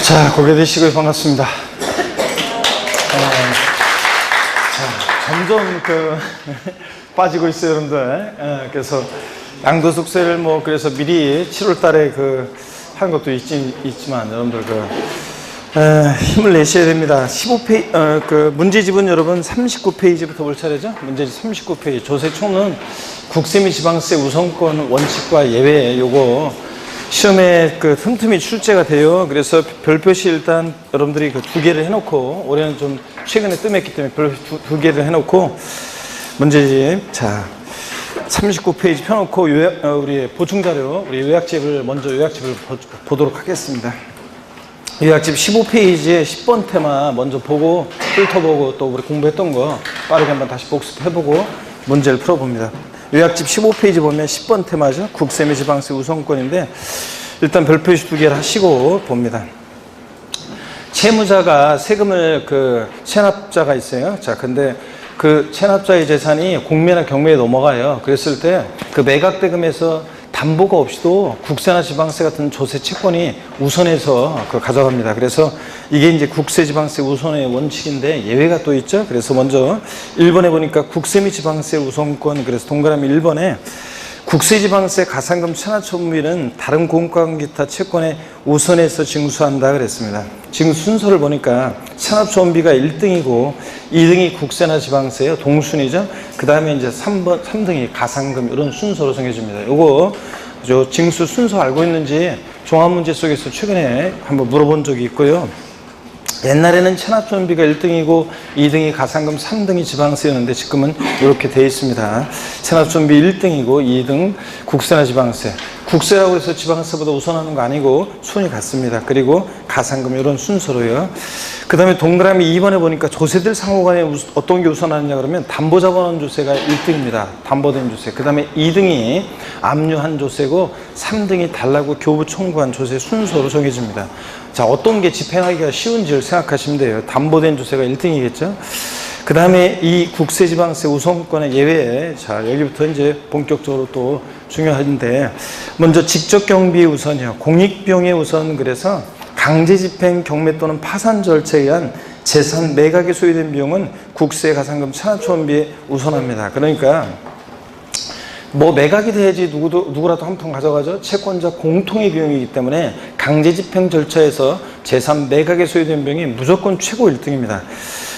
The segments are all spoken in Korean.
자, 고개 드시고 반갑습니다. 점점 빠지고 있어요, 여러분들. 그래서 양도숙세를 그래서 미리 7월 달에 한 것도 있지만, 여러분들 힘을 내셔야 됩니다. 15페이지, 문제집은 여러분 39페이지부터 볼 차례죠? 문제집 39페이지. 조세총은 국세 및 지방세 우선권 원칙과 예외, 요거 시험에 틈틈이 출제가 돼요. 그래서 별표시 일단 여러분들이 두 개를 해놓고, 올해는 좀 최근에 뜸했기 때문에 별표시 두 개를 해놓고, 문제집, 자, 39페이지 펴놓고, 우리 보충자료, 우리 요약집을 보도록 하겠습니다. 요약집 15페이지에 10번 테마 먼저 보고, 훑어보고, 또 우리 공부했던 거 빠르게 한번 다시 복습해보고, 문제를 풀어봅니다. 요약집 15페이지 보면 10번 테마죠. 국세 및 지방세 우선권인데, 일단 별표시 두 개를 하시고 봅니다. 채무자가 세금을 체납자가 있어요. 자, 근데 체납자의 재산이 공매나 경매에 넘어가요. 그랬을 때 매각대금에서 담보가 없이도 국세나 지방세 같은 조세 채권이 우선해서 가져갑니다. 그래서 이게 이제 국세 지방세 우선의 원칙인데 예외가 또 있죠. 그래서 먼저 1번에 보니까 국세 및 지방세 우선권, 그래서 동그라미 1번에 국세 지방세 가산금 체납처분비는 다른 공과금 기타 채권에 우선해서 징수한다 그랬습니다. 지금 순서를 보니까 체납처분비가 1등이고 2등이 국세나 지방세예요. 동순이죠. 그 다음에 이제 3등이 가산금, 이런 순서로 정해집니다. 요거 징수 순서 알고 있는지 종합문제 속에서 최근에 한번 물어본 적이 있고요. 옛날에는 체납처분비가 1등이고 2등이 가산금, 3등이 지방세였는데 지금은 이렇게 되어 있습니다. 체납처분비 1등이고 2등 국세나 지방세. 국세라고 해서 지방세보다 우선하는 거 아니고 순위 같습니다. 그리고 가산금, 이런 순서로요. 그 다음에 동그라미 2번에 보니까 조세들 상호간에 어떤 게 우선하느냐 그러면 담보자본원 조세가 1등입니다. 담보된 조세. 그 다음에 2등이 압류한 조세고 3등이 달라고 교부 청구한 조세 순서로 정해집니다. 자, 어떤 게 집행하기가 쉬운지를 생각하시면 돼요. 담보된 조세가 1등이겠죠. 그 다음에 이 국세지방세 우선권의 예외에, 자, 여기부터 이제 본격적으로 또 중요한데, 먼저 직접경비 우선이요. 공익비용의 우선. 그래서 강제집행, 경매 또는 파산 절차에 의한 재산 매각에 소요된 비용은 국세, 가산금, 체납처분비에 우선합니다. 그러니까 매각이 돼야지 누구라도 한 푼 가져가죠. 채권자 공통의 비용이기 때문에 강제집행 절차에서 재산 매각에 소요된 비용이 무조건 최고 1등입니다.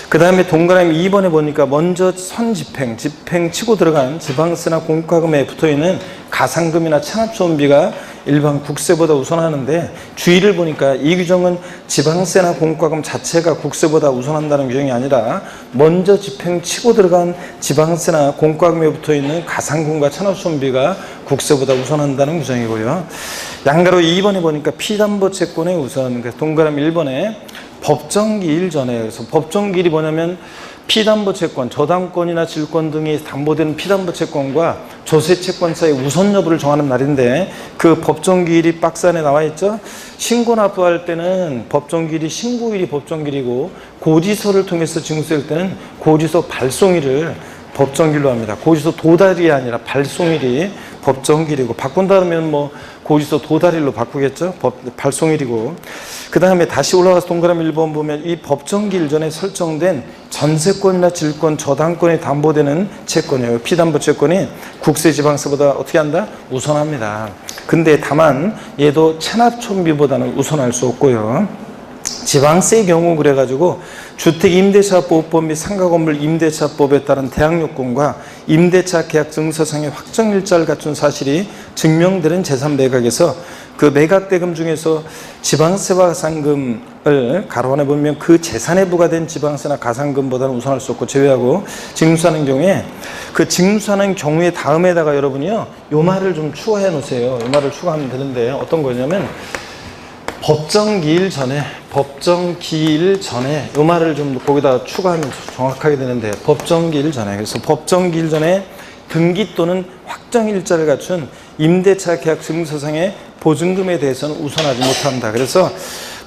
그 다음에 동그라미 2번에 보니까 먼저 선집행, 집행 치고 들어간 지방세나 공과금에 붙어있는 가산금이나 체납처분비가 일반 국세보다 우선하는데, 주의를 보니까 이 규정은 지방세나 공과금 자체가 국세보다 우선한다는 규정이 아니라 먼저 집행 치고 들어간 지방세나 공과금에 붙어있는 가산금과 체납처분비가 국세보다 우선한다는 규정이고요. 양가로 2번에 보니까 피담보채권의 우선, 동그라미 1번에 법정기일 전에, 그래서 법정기일이 뭐냐면 피담보채권, 저당권이나 질권 등이 담보되는 피담보채권과 조세채권 사이의 우선 여부를 정하는 날인데, 그 법정기일이 박스 안에 나와 있죠. 신고 납부할 때는 법정기일이 신고일이 법정기일이고, 고지서를 통해서 징수할 때는 고지서 발송일을 법정기일로 합니다. 고지서 도달이 아니라 발송일이 법정기일이고, 바꾼다면 고지서 도달일로 바꾸겠죠. 발송일이고. 그 다음에 다시 올라가서 동그라미 1번 보면 이 법정기일 전에 설정된 전세권이나 질권, 저당권이 담보되는 채권이에요. 피담보채권이 국세지방세보다 어떻게 한다? 우선합니다. 근데 다만 얘도 체납처분비보다는 우선할 수 없고요. 지방세의 경우 그래가지고 주택임대차보호법 및 상가건물 임대차법에 따른 대항요건과 임대차 계약 증서상의 확정일자를 갖춘 사실이 증명되는 재산 매각에서 매각대금 중에서 지방세와 가산금을 가로 안에 보면 그 재산에 부과된 지방세나 가산금보다는 우선할 수 없고 제외하고, 징수하는 경우에 징수하는 경우에 다음에다가 여러분이요, 요 말을 좀 추가해 놓으세요. 요 말을 추가하면 되는데, 어떤 거냐면 법정기일 전에 요 말을 좀 거기다 추가하면 정확하게 되는데, 법정기일 전에, 그래서 법정기일 전에 등기 또는 확정일자를 갖춘 임대차 계약 증서상의 보증금에 대해서는 우선하지 못한다. 그래서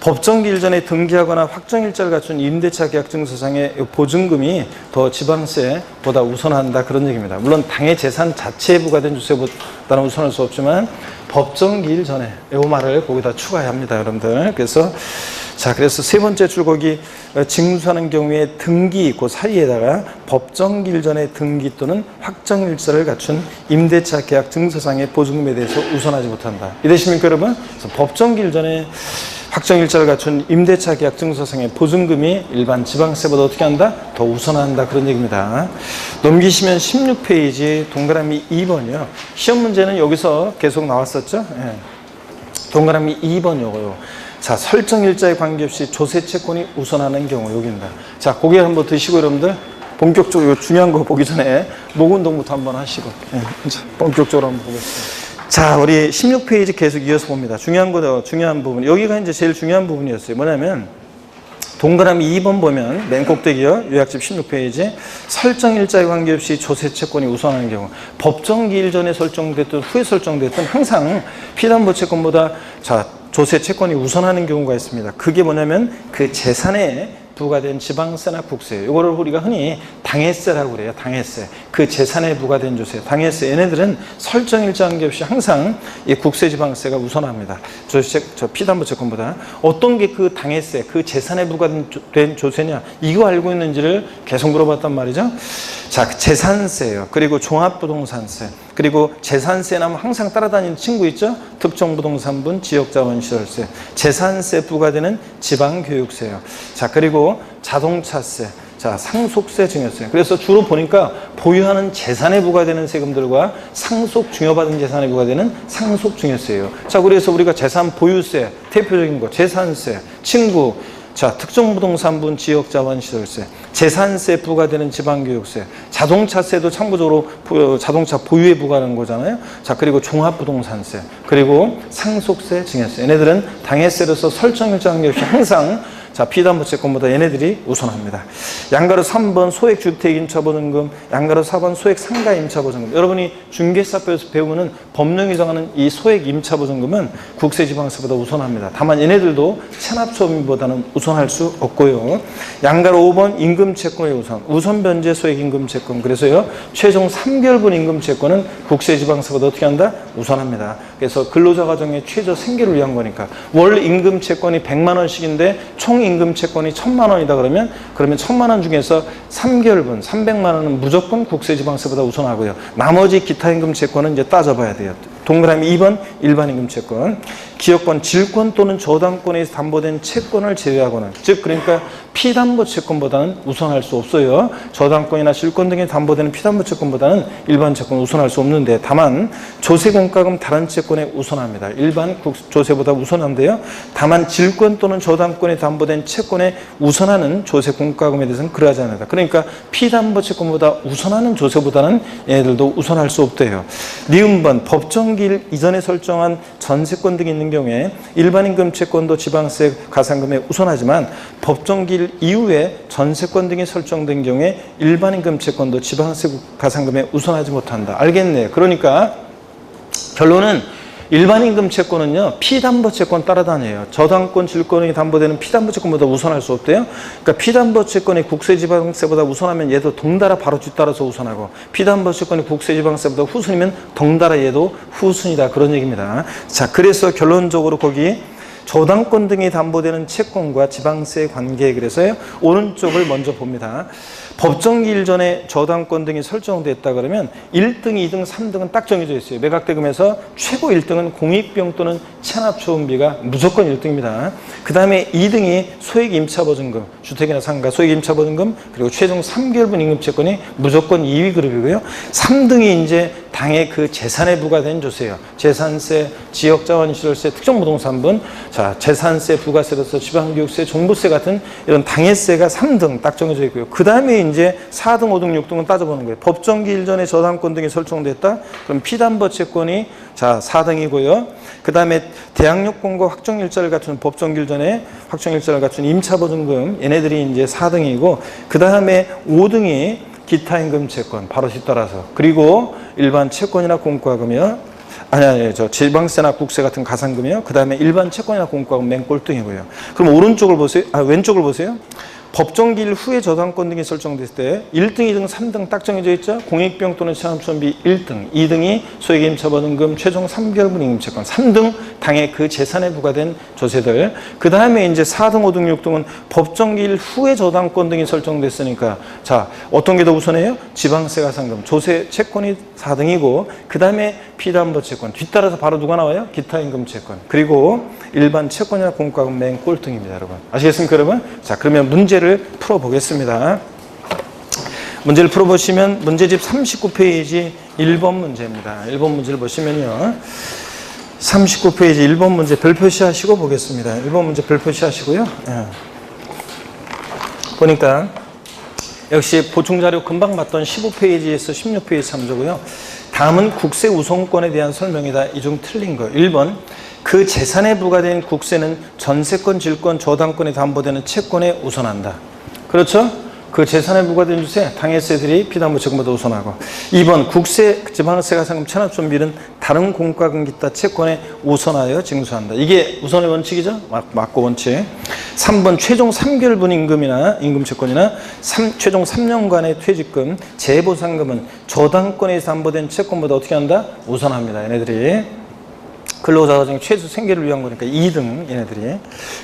법정기일 전에 등기하거나 확정일자를 갖춘 임대차 계약 증서상의 보증금이 더 지방세보다 우선한다 그런 얘기입니다. 물론 당의 재산 자체에 부과된 조세보다는 우선할 수 없지만 법정기일 전에 이 말을 거기다 추가해야 합니다, 여러분들. 그래서 세 번째 줄거기 징수하는 경우에 등기 그 사이에다가 법정기일 전에 등기 또는 확정일자를 갖춘 임대차 계약 증서상의 보증금에 대해서 우선하지 못한다. 이해되십니까, 여러분? 그래서 법정기일 전에 확정일자를 갖춘 임대차 계약 증서상의 보증금이 일반 지방세보다 어떻게 한다? 더 우선한다 그런 얘기입니다. 넘기시면 16페이지 동그라미 2번이요. 시험 문제는 여기서 계속 나왔었죠? 예. 동그라미 2번 요거요. 자, 설정일자에 관계없이 조세채권이 우선하는 경우 여기입니다. 자, 고개 한번 드시고 여러분들 본격적으로 중요한 거 보기 전에 목운동부터 한번 하시고 본격적으로 한번 보겠습니다. 자, 우리 16페이지 계속 이어서 봅니다. 중요한 부분. 여기가 이제 제일 중요한 부분이었어요. 뭐냐면, 동그라미 2번 보면, 맨 꼭대기요. 요약집 16페이지. 설정일자에 관계없이 조세채권이 우선하는 경우. 법정기일 전에 설정됐든 후에 설정됐든 항상 피담보채권보다 조세채권이 우선하는 경우가 있습니다. 그게 뭐냐면, 그 재산에 부과된 지방세나 국세, 이거를 우리가 흔히 당해세라고 그래요. 당해세. 그 재산에 부과된 조세, 당해세. 얘네들은 설정일자 관계없이 항상 이 국세 지방세가 우선합니다. 피담보채권보다. 어떤 게 그 당해세, 그 재산에 부과된 조세냐, 이거 알고 있는지를 계속 물어봤단 말이죠. 자, 재산세예요. 그리고 종합부동산세. 그리고 재산세는 항상 따라다니는 친구 있죠? 특정부동산분, 지역자원시설세. 재산세 부과되는 지방교육세예요. 자, 그리고 자동차세. 자, 상속세, 증여세. 그래서 주로 보니까 보유하는 재산에 부과되는 세금들과 상속 증여받은 재산에 부과되는 상속 증여세예요. 자, 그래서 우리가 재산 보유세, 대표적인 거, 재산세, 친구, 자, 특정부동산분 지역자원시설세, 재산세 부과되는 지방교육세, 자동차세도 참고적으로 자동차 보유에 부과하는 거잖아요. 자, 그리고 종합부동산세, 그리고 상속세, 증여세. 얘네들은 당해세로서 설정일자 관계없이 항상 피담보채권보다 얘네들이 우선합니다. 양가로 3번 소액주택 임차보증금, 양가로 4번 소액상가 임차보증금. 여러분이 중개사법에서 배우는 법령이 정하는 이 소액 임차보증금은 국세지방세보다 우선합니다. 다만 얘네들도 체납소음보다는 우선할 수 없고요. 양가로 5번 임금채권의 우선 변제 소액 임금채권. 그래서요, 최종 3개월분 임금채권은 국세지방세보다 어떻게 한다? 우선합니다. 그래서 근로자가정의 최저 생계를 위한 거니까 월 임금채권이 100만 원씩인데 총 임금채권이 1000만 원이다 그러면 1000만 원 중에서 3개월분 300만 원은 무조건 국세지방세보다 우선하고요. 나머지 기타 임금채권은 이제 따져봐야 돼요. 동그라미 2번 일반 임금채권. 기업권, 질권 또는 저당권에서 담보된 채권을 제외하고는, 즉 그러니까 피담보채권보다는 우선할 수 없어요. 저당권이나 질권 등에 담보되는 피담보채권보다는 일반 채권 우선할 수 없는데, 다만 조세공과금 다른 채권에 우선합니다. 일반 조세보다 우선한데요. 다만 질권 또는 저당권에 담보된 채권에 우선하는 조세공과금에 대해서는 그러하지 않는다. 그러니까 피담보채권보다 우선하는 조세보다는 얘네들도 우선할 수 없대요. 니은번 법정기일 이전에 설정한 전세권 등이 있는 경우에 일반 임금채권도 지방세 가산금에 우선하지만 법정기일 이후에 전세권 등이 설정된 경우에 일반 임금채권도 지방세 가산금에 우선하지 못한다. 알겠네요. 그러니까 결론은 일반 임금채권은요, 피담보채권 따라다녀요. 저당권, 질권이 담보되는 피담보채권보다 우선할 수 없대요. 그러니까 피담보채권이 국세지방세보다 우선하면 얘도 덩달아 바로 뒤따라서 우선하고, 피담보채권이 국세지방세보다 후순이면 덩달아 얘도 후순이다. 그런 얘기입니다. 자, 그래서 결론적으로 거기 저당권 등이 담보되는 채권과 지방세 관계, 그래서요, 오른쪽을 먼저 봅니다. 법정기일 전에 저당권 등이 설정됐다 그러면 1등, 2등, 3등은 딱 정해져 있어요. 매각대금에서 최고 1등은 공익비용 또는 체납초음비가 무조건 1등입니다. 그 다음에 2등이 소액임차보증금, 주택이나 상가 소액임차보증금, 그리고 최종 3개월분 임금채권이 무조건 2위 그룹이고요. 3등이 이제 당의 그 재산에 부과된 조세요. 재산세, 지역자원시설세, 특정부동산분, 자, 재산세, 부가세로서 지방교육세, 종부세 같은 이런 당해세가 3등 딱 정해져 있고요. 그 다음에 이제 4등, 5등, 6등은 따져보는 거예요. 법정기일 전에 저당권 등이 설정됐다? 그럼 피담보채권이 자 4등이고요. 그 다음에 대항력권과 확정일자를 갖춘 법정기일 전에 확정일자를 갖춘 임차보증금, 얘네들이 이제 4등이고, 그 다음에 5등이 기타 임금채권 바로 뒤따라서, 그리고 일반 채권이나 공과금이요. 아니, 저 지방세나 국세 같은 가산금이요. 그 다음에 일반 채권이나 공과금 맨 꼴등이고요. 그럼 오른쪽을 보세요. 왼쪽을 보세요. 법정기일 후에 저당권 등이 설정됐을 때 1등, 2등, 3등 딱 정해져 있죠. 공익비용 또는 체납수원비 1등, 2등이 소액 임차보증금 최종 3개월분 임차권, 3등 당해 그 재산에 부과된 조세들. 그 다음에 이제 4등, 5등, 6등은 법정기일 후에 저당권 등이 설정됐으니까 자 어떤 게 더 우선해요? 지방세 가산금, 조세 채권이 4등이고 그 다음에 피담보 채권 뒤따라서 바로 누가 나와요? 기타 임금 채권 그리고 일반 채권이나 공과금 맨 꼴등입니다, 여러분. 아시겠습니까, 여러분? 자 그러면 문제를 풀어보겠습니다. 문제를 풀어보시면 문제집 39페이지 1번 문제입니다. 1번 문제를 보시면요. 39페이지 1번 문제 별표시 하시고 보겠습니다. 1번 문제 별표시 하시고요. 예. 보니까 역시 보충자료 금방 봤던 15페이지에서 16페이지 참조고요. 다음은 국세 우선권에 대한 설명이다. 이 중 틀린 거. 1번 그 재산에 부과된 국세는 전세권, 질권, 저당권에 담보되는 채권에 우선한다. 그렇죠? 그 재산에 부과된 주세, 당해세들이 피담보 채권보다 우선하고. 2번 국세, 지방세, 가산금, 체납수원비는 다른 공과금 기타 채권에 우선하여 징수한다. 이게 우선의 원칙이죠? 맞고 원칙. 3번 최종 3개월분 임금이나 임금채권이나 최종 3년간의 퇴직금, 재보상금은 저당권에서 담보된 채권보다 어떻게 한다? 우선합니다. 얘네들이. 근로자가 중에 최소 생계를 위한 거니까 2등 얘네들이.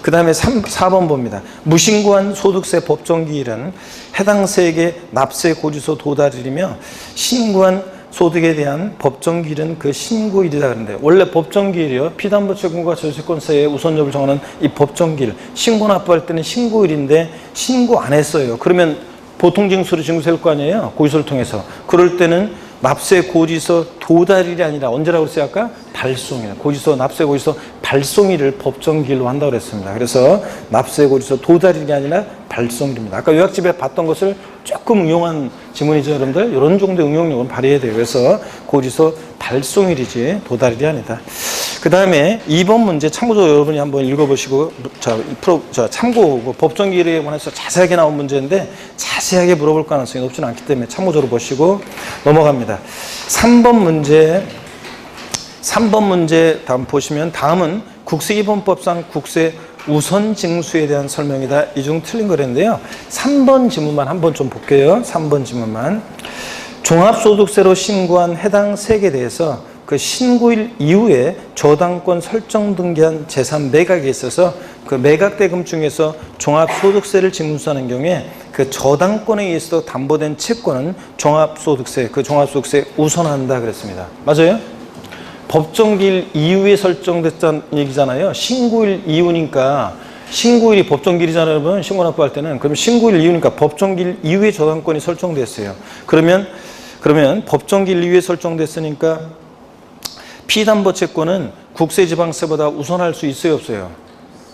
그 다음에 4번 봅니다. 무신고한 소득세 법정기일은 해당 세액의 납세 고지서 도달일이며 신고한 소득에 대한 법정기일은 그 신고일이다 그러는데 원래 법정기일이요. 피담보채권과 저세권세의 우선적을 정하는 이 법정기일 신고 납부할 때는 신고일인데 신고 안 했어요. 그러면 보통징수로 징수할 거 아니에요. 고지서를 통해서. 그럴 때는 납세 고지서 도달일이 아니라 언제라고 그랬어요? 아까 발송일. 고지서 납세 고지서 발송일을 법정기일로 한다고 그랬습니다. 그래서 납세 고지서 도달일이 아니라 발송일입니다. 아까 요약집에 봤던 것을 조금 응용한 지문이죠, 여러분들. 이런 정도의 응용력은 발휘해야 돼요. 그래서 고지서 발송일이지 도달일이 아니다. 그 다음에 2번 문제 참고적으로 여러분이 한번 읽어보시고 참고 법정기일에 관해서 자세하게 나온 문제인데 자세하게 물어볼 가능성이 높지는 않기 때문에 참고적으로 보시고 넘어갑니다. 3번 문제 다음 보시면 다음은 국세기본법상 국세 우선 징수에 대한 설명이다. 이 중 틀린 거랬는데요. 3번 지문만 한번 좀 볼게요. 3번 지문만. 종합소득세로 신고한 해당 세액에 대해서 그 신고일 이후에 저당권 설정 등기한 재산 매각에 있어서 그 매각대금 중에서 종합소득세를 징수하는 경우에 그 저당권에 의해서 담보된 채권은 종합소득세, 그 종합소득세 우선한다 그랬습니다. 맞아요? 법정기일 이후에 설정됐다는 얘기잖아요. 신고일 이후니까 신고일이 법정기일이잖아요, 여러분. 신고 납부할 때는. 그럼 신고일 이후니까 법정기일 이후에 저당권이 설정됐어요. 그러면 법정기일 이후에 설정됐으니까 피담보 채권은 국세지방세보다 우선할 수 있어요, 없어요?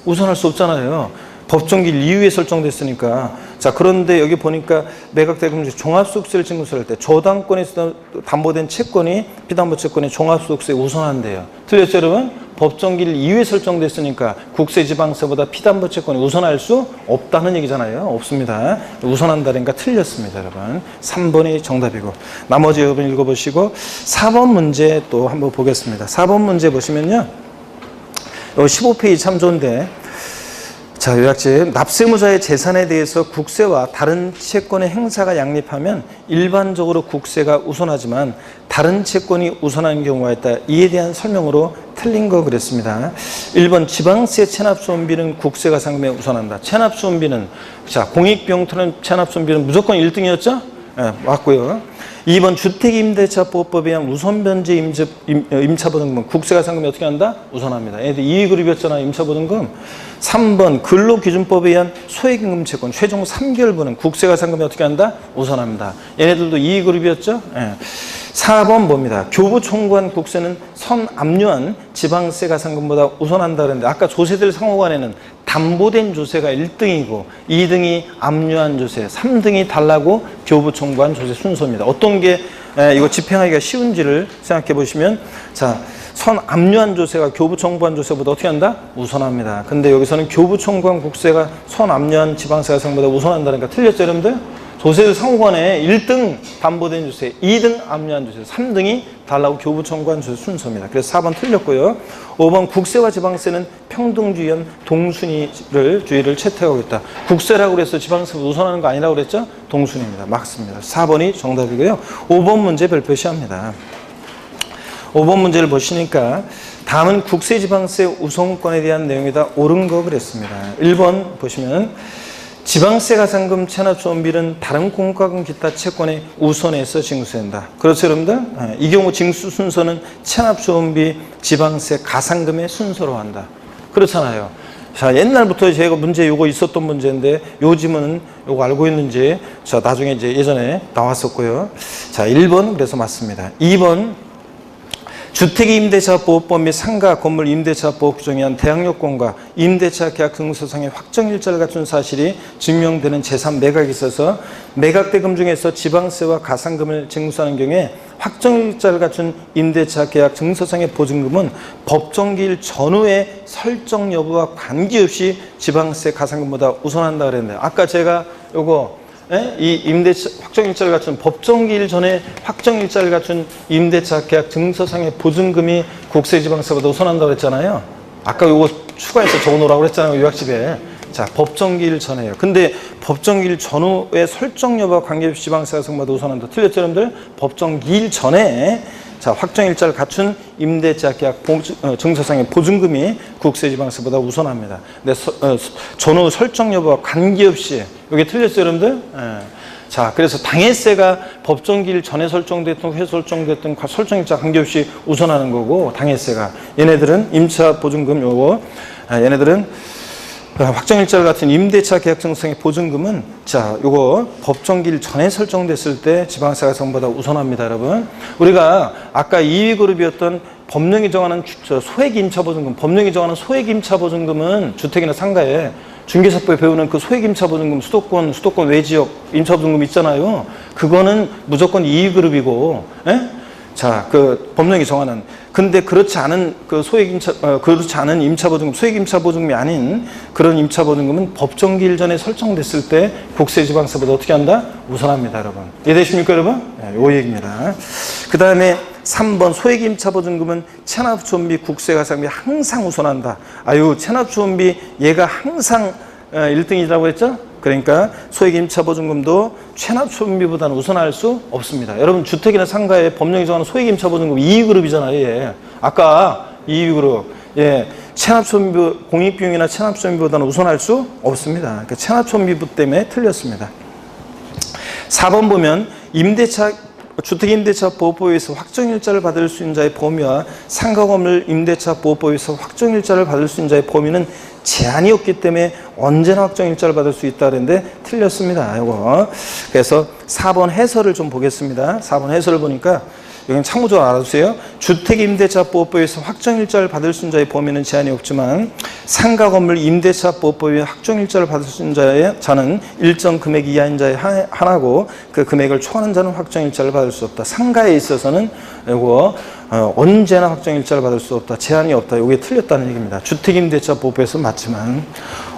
우선할 수 없잖아요. 법정기일 이후에 설정됐으니까. 자, 그런데 여기 보니까 매각대금 중 종합소득세를 징수할 때 저당권에서 담보된 채권이 피담보 채권이 종합소득세에 우선한대요. 틀렸죠, 여러분? 법정기일 이후에 설정됐으니까 국세지방세보다 피담보 채권이 우선할 수 없다는 얘기잖아요. 없습니다. 우선한다니까 틀렸습니다, 여러분. 3번이 정답이고. 나머지 여러분 읽어보시고 4번 문제 또 한번 보겠습니다. 4번 문제 보시면요. 여기 15페이지 참 좋은데 자, 요약집. 납세무자의 재산에 대해서 국세와 다른 채권의 행사가 양립하면 일반적으로 국세가 우선하지만 다른 채권이 우선하는 경우가 있다. 이에 대한 설명으로 틀린 거 그랬습니다. 1번 지방세 체납수원비는 국세가 상금에 우선한다. 체납수원비는 자, 공익비용 토는 체납수원비는 무조건 1등이었죠? 네, 맞고요. 2번 주택임대차보호법에 의한 우선변제 임차보증금 국세가 상금이 어떻게 한다? 우선합니다. 얘들 2그룹이었잖아, 임차보증금. 3번 근로기준법에 의한 소액임금 채권 최종 3개월분은 국세가 상금이 어떻게 한다? 우선합니다. 얘네들도 2그룹이었죠? 네. 4번 봅니다. 교부 청구한 국세는 선압류한 지방세가 상금보다 우선한다 그랬는데 아까 조세들 상호간에는 담보된 조세가 1등이고 2등이 압류한 조세, 3등이 달라고 교부 청구한 조세 순서입니다. 어떤 게 이거 집행하기가 쉬운지를 생각해 보시면 자, 선압류한 조세가 교부 청구한 조세보다 어떻게 한다? 우선합니다. 근데 여기서는 교부 청구한 국세가 선압류한 지방세가 상금보다 우선한다니까 틀렸죠, 여러분들? 도세들 상호간에 1등 담보된 주세, 2등 압류한 주세, 3등이 달라고 교부 청구한 주세 순서입니다. 그래서 4번 틀렸고요. 5번 국세와 지방세는 평등주의한 동순위주의를 채택하고 있다. 국세라고 그래서 지방세보다 우선하는 거 아니라고 그랬죠? 동순위입니다. 맞습니다. 4번이 정답이고요. 5번 문제 별표 시합니다. 5번 문제를 보시니까 다음은 국세지방세 우선권에 대한 내용이다. 옳은 거 그랬습니다. 1번 보시면 지방세 가산금 체납조원비는 다른 공과금 기타 채권에 우선해서 징수된다. 그렇죠 여러분들? 이 경우 징수 순서는 체납조원비, 지방세, 가산금의 순서로 한다. 그렇잖아요. 자, 옛날부터 제가 문제 요거 있었던 문제인데 요즘은 요거 알고 있는지 자 나중에 이제 예전에 나왔었고요. 자 1번 그래서 맞습니다. 2번 주택임대차보호법 및 상가 건물 임대차보호 규정에 의한 대항요건과 임대차 계약 등서상의 확정일자를 갖춘 사실이 증명되는 제3매각이 있어서 매각대금 중에서 지방세와 가산금을 징수하는 경우에 확정일자를 갖춘 임대차 계약 증서상의 보증금은 법정기일 전후의 설정 여부와 관계없이 지방세 가산금보다 우선한다 그랬는데 아까 제가 요거 이 임대차 확정일자를 갖춘 법정기일 전에 확정일자를 갖춘 임대차 계약 증서상의 보증금이 국세지방세보다 우선한다고 그랬잖아요. 아까 요거 추가해서 적어놓으라고 그랬잖아요. 요약집에. 자, 법정기일 전에요. 근데 법정기일 전후의 설정 여부와 관계없이 지방세 가산금보다 우선한다. 틀렸죠, 여러분들? 법정기일 전에 자, 확정일자를 갖춘 임대차 계약 증서상의 보증금이 국세지방세보다 우선합니다. 근데 전후 설정 여부와 관계없이 이게 틀렸어요, 여러분들? 예. 자, 그래서 당해세가 법정기일 전에 설정됐든 후에 설정됐든 설정일자 관계없이 우선하는 거고 당해세가 얘네들은 임차 보증금 요거 얘네들은 확정일자를 같은 임대차 계약 증서상의 보증금은 자, 요거 법정기일 전에 설정됐을 때 지방세 가산금보다 우선합니다, 여러분. 우리가 아까 2위 그룹이었던 법령이 정하는 소액 임차 보증금, 법령이 정하는 소액 임차 보증금은 주택이나 상가에 중개사법에 배우는 그 소액 임차 보증금, 수도권 외지역 임차 보증금 있잖아요. 그거는 무조건 2위 그룹이고, 예? 자, 그 법령이 정하는. 근데 그렇지 않은 그 그렇지 않은 임차 보증금, 소액 임차 보증금이 아닌 그런 임차 보증금은 법정기일 전에 설정됐을 때 국세지방세보다 어떻게 한다? 우선합니다, 여러분. 이해되십니까, 여러분? 네, 요 얘기입니다. 그 다음에 3번 소액 임차 보증금은 체납조원비, 국세가산금이 항상 우선한다. 아유, 체납조원비 얘가 항상 1등이라고 했죠? 그러니까 소액 임차 보증금도 체납조원비보다는 우선할 수 없습니다. 여러분 주택이나 상가에 법령이 정하는 소액 임차 보증금 2위 그룹이잖아요. 예. 아까 2위 그룹. 예. 체납조원비 공익비용이나 체납조원비보다는 우선할 수 없습니다. 그러니까 체납조원비 때문에 틀렸습니다. 4번 보면 주택임대차보호법에서 확정일자를 받을 수 있는 자의 범위와 상가건물 임대차보호법에서 확정일자를 받을 수 있는 자의 범위는 제한이 없기 때문에 언제나 확정일자를 받을 수 있다 그랬는데 틀렸습니다. 이거. 그래서 4번 해설을 좀 보겠습니다. 4번 해설을 보니까 여기는 참고적으로 알아두세요. 주택임대차보호법에서 확정일자를 받을 수 있는 자의 범위는 제한이 없지만 상가건물 임대차보호법에 확정일자를 받을 수 있는 자는 일정 금액 이하인 자에 한하고 그 금액을 초과하는 자는 확정일자를 받을 수 없다. 상가에 있어서는 이거 언제나 확정일자를 받을 수 없다. 제한이 없다. 이게 틀렸다는 얘기입니다. 주택임대차보호법에서 맞지만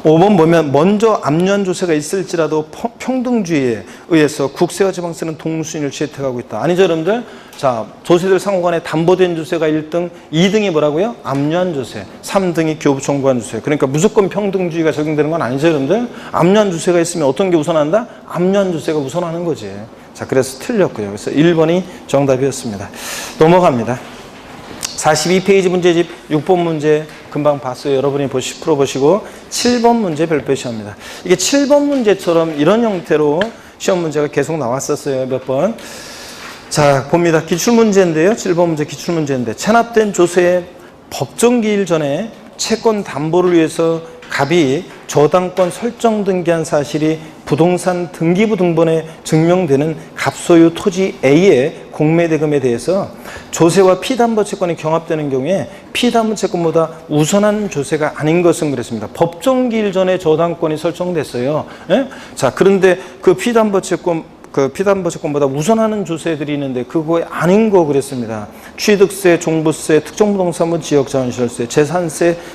5번 보면 먼저 압류한 조세가 있을지라도 평등주의에 의해서 국세와 지방세는 동순위를 채택하고 있다. 아니죠, 여러분들? 자, 조세들 상호간에 담보된 조세가 1등, 2등이 뭐라고요? 압류한 조세, 3등이 교부 청구한 조세. 그러니까 무조건 평등주의가 적용되는 건 아니죠, 여러분들? 압류한 조세가 있으면 어떤 게 우선한다? 압류한 조세가 우선하는 거지. 자, 그래서 틀렸고요. 그래서 1번이 정답이었습니다. 넘어갑니다. 42페이지 문제집 6번 문제 금방 봤어요. 여러분이 풀어보시고 7번 문제 별표 시험입니다. 이게 7번 문제처럼 이런 형태로 시험 문제가 계속 나왔었어요. 몇 번. 자, 봅니다. 기출문제인데요. 7번 문제 기출문제인데 체납된 조세의 법정기일 전에 채권 담보를 위해서 갑이 저당권 설정 등기한 사실이 부동산 등기부 등본에 증명되는 갑소유 토지 A의 공매대금에 대해서 조세와 피담보 채권이 경합되는 경우에 피담보 채권보다 우선한 조세가 아닌 것은 그랬습니다. 법정기일 전에 저당권이 설정됐어요. 예? 자, 그런데 그 피담보 채권보다 우선하는 조세들이 있는데 그거 아닌 거 그랬습니다. 취득세, 종부세, 특정부동산물 지역자원시설세,